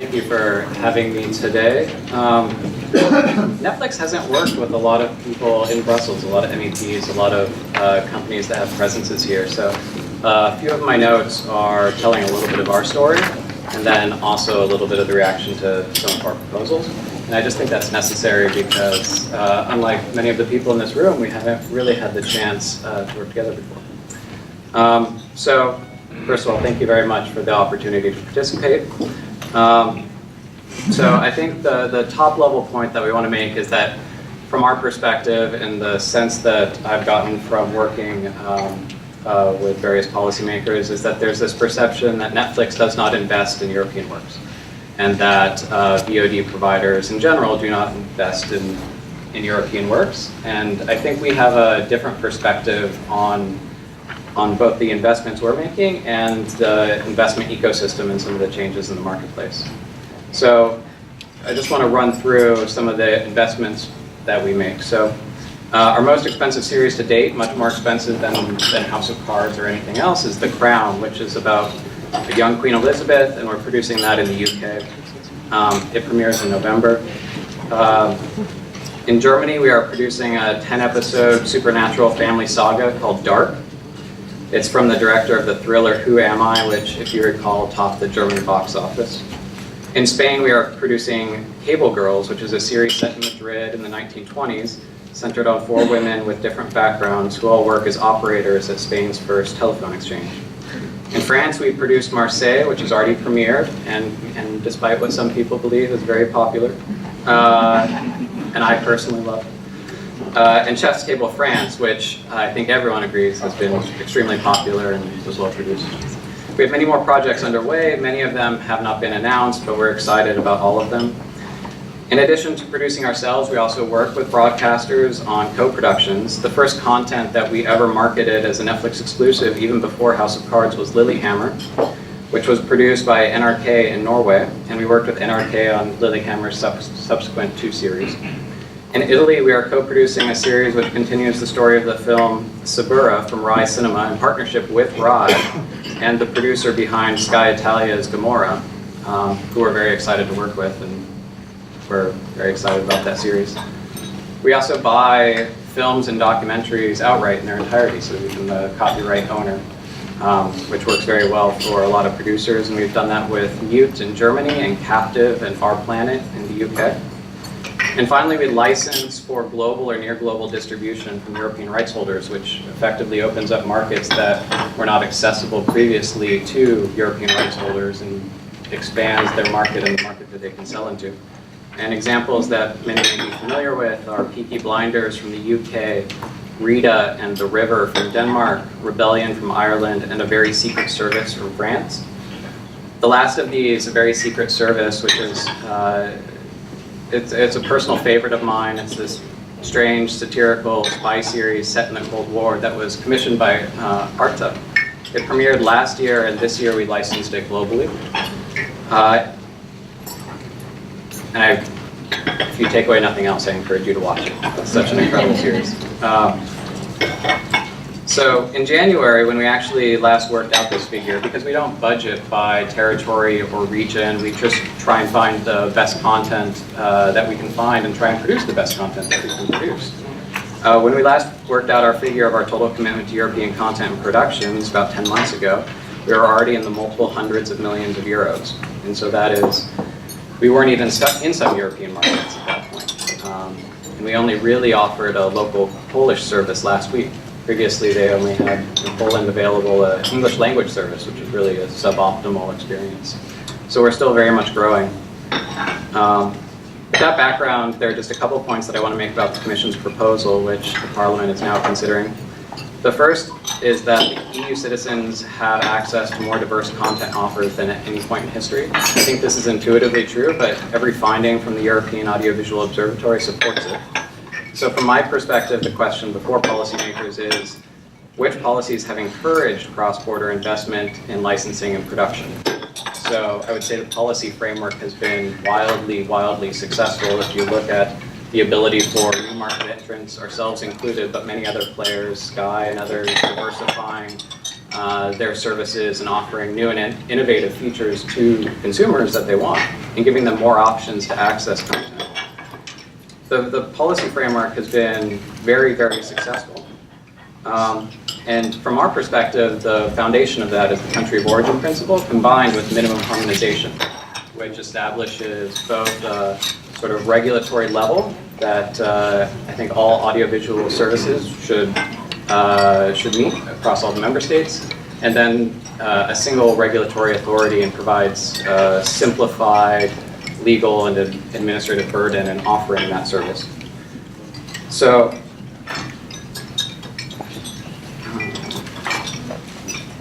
thank you for having me today. Netflix hasn't worked with a lot of people in Brussels, a lot of MEPs, a lot of companies that have presences here. So a few of my notes are telling a little bit of our story, and then also a little bit of the reaction to some of our proposals. And I just think that's necessary because unlike many of the people in this room, we haven't really had the chance to work together before. So first of all, thank you very much for the opportunity to participate. So I think the top level point that we want to make is that from our perspective, in the sense that I've gotten from working with various policymakers, is that there's this perception that Netflix does not invest in European works, and that VOD providers in general do not invest in European works. And I think we have a different perspective on both the investments we're making and the investment ecosystem and some of the changes in the marketplace. So I just want to run through some of the investments that we make. So our most expensive series to date, much more expensive than House of Cards or anything else, is The Crown, which is about a young Queen Elizabeth, and we're producing that in the UK. It premieres in November. In Germany, we are producing a 10-episode supernatural family saga called Dark. It's from the director of the thriller Who Am I?, which, if you recall, topped the German box office. In Spain, we are producing Cable Girls, which is a series set in Madrid in the 1920s, centered on 4 women with different backgrounds who all work as operators at Spain's first telephone exchange. In France, we produced Marseille, which has already premiered, and despite what some people believe, is very popular, and I personally love it. And Chef's Table France, which I think everyone agrees has been extremely popular and was well produced. We have many more projects underway. Many of them have not been announced, but we're excited about all of them. In addition to producing ourselves, we also work with broadcasters on co-productions. The first content that we ever marketed as a Netflix exclusive, even before House of Cards, was Lilyhammer, which was produced by NRK in Norway, and we worked with NRK on Lilyhammer's subsequent 2 series. In Italy, we are co-producing a series which continues the story of the film Suburra from Rai Cinema in partnership with Rai and the producer behind Sky Italia's Gomorrah, who we're very excited to work with, and we're very excited about that series. We also buy films and documentaries outright in their entirety, so we become the copyright owner, which works very well for a lot of producers, and we've done that with Mute in Germany and Captive and Our Planet in the UK. And finally, we license for global or near global distribution from European rights holders, which effectively opens up markets that were not accessible previously to European rights holders and expands their market and the market that they can sell into. And examples that many may be familiar with are Peaky Blinders from the UK, Rita and The River from Denmark, Rebellion from Ireland, and A Very Secret Service from France. The last of these, A Very Secret Service, which is it's a personal favorite of mine. It's this strange, satirical spy series set in the Cold War that was commissioned by Arta. It premiered last year, and this year we licensed it globally. And if you take away nothing else, I encourage you to watch it. It's such an incredible series. So in January, when we actually last worked out this figure, because we don't budget by territory or region, we just try and find the best content that we can find and try and produce the best content that we can produce. When we last worked out our figure of our total commitment to European content and productions about 10 months ago, we were already in the multiple hundreds of millions of euros. And so that is, we weren't even stuck in some European markets at that point. And we only really offered a local Polish service last week. Previously, they only had in Poland available an English language service, which is really a suboptimal experience. So we're still very much growing. With that background, there are just a couple points that I want to make about the Commission's proposal, which the Parliament is now considering. The first is that EU citizens have access to more diverse content offers than at any point in history. I think this is intuitively true, but every finding from the European Audiovisual Observatory supports it. So from my perspective, the question before policymakers is, which policies have encouraged cross-border investment in licensing and production? So I would say the policy framework has been wildly successful. If you look at the ability for new market entrants, ourselves included, but many other players, Sky and others, diversifying their services and offering new and innovative features to consumers that they want, and giving them more options to access content. The policy framework has been very, very successful. And from our perspective, the foundation of that is the country of origin principle combined with minimum harmonization, which establishes both a sort of regulatory level that I think all audiovisual services should meet across all the member states, and then a single regulatory authority, and provides simplified legal and administrative burden in offering that service. So,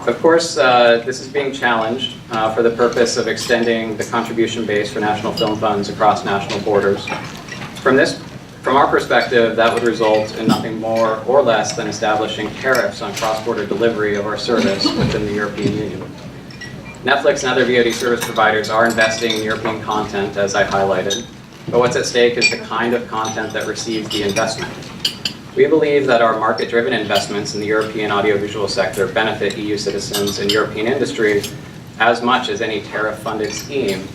of course, this is being challenged for the purpose of extending the contribution base for national film funds across national borders. From our perspective, that would result in nothing more or less than establishing tariffs on cross-border delivery of our service within the European Union. Netflix and other VOD service providers are investing in European content, as I highlighted, but what's at stake is the kind of content that receives the investment. We believe that our market-driven investments in the European audiovisual sector benefit EU citizens and European industry as much as any tariff-funded scheme,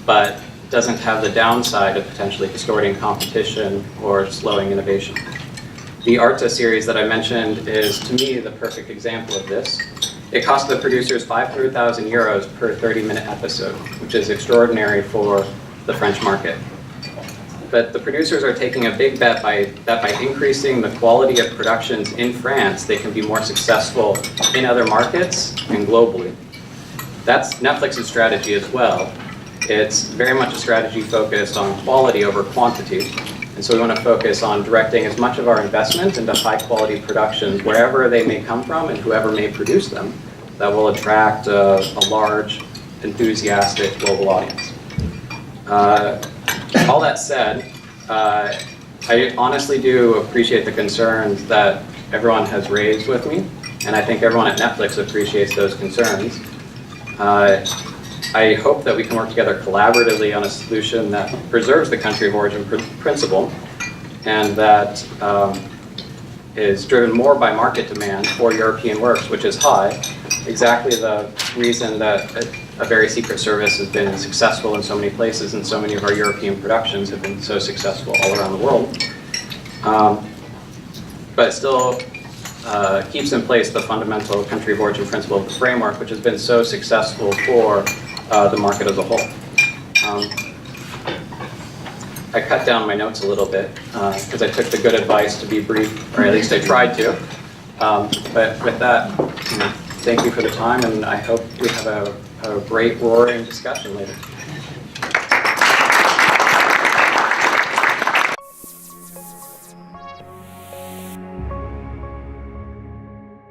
but doesn't have the downside of potentially distorting competition or slowing innovation. The Arta series that I mentioned is, to me, the perfect example of this. It cost the producers 500,000 euros per 30-minute episode, which is extraordinary for the French market. But the producers are taking a big bet that by increasing the quality of productions in France, they can be more successful in other markets and globally. That's Netflix's strategy as well. It's very much a strategy focused on quality over quantity. And so we want to focus on directing as much of our investment into high-quality productions wherever they may come from and whoever may produce them that will attract a large, enthusiastic global audience. All that said, I honestly do appreciate the concerns that everyone has raised with me, and I think everyone at Netflix appreciates those concerns. I hope that we can work together collaboratively on a solution that preserves the country of origin principle, and that is driven more by market demand for European works, which is high, exactly the reason that a very secret service has been successful in so many places, and so many of our European productions have been so successful all around the world. But it still keeps in place the fundamental country of origin principle of the framework, which has been so successful for the market as a whole. I cut down my notes a little bit because I took the good advice to be brief, or at least I tried to. But with that, thank you for the time, and I hope we have a great roaring discussion later.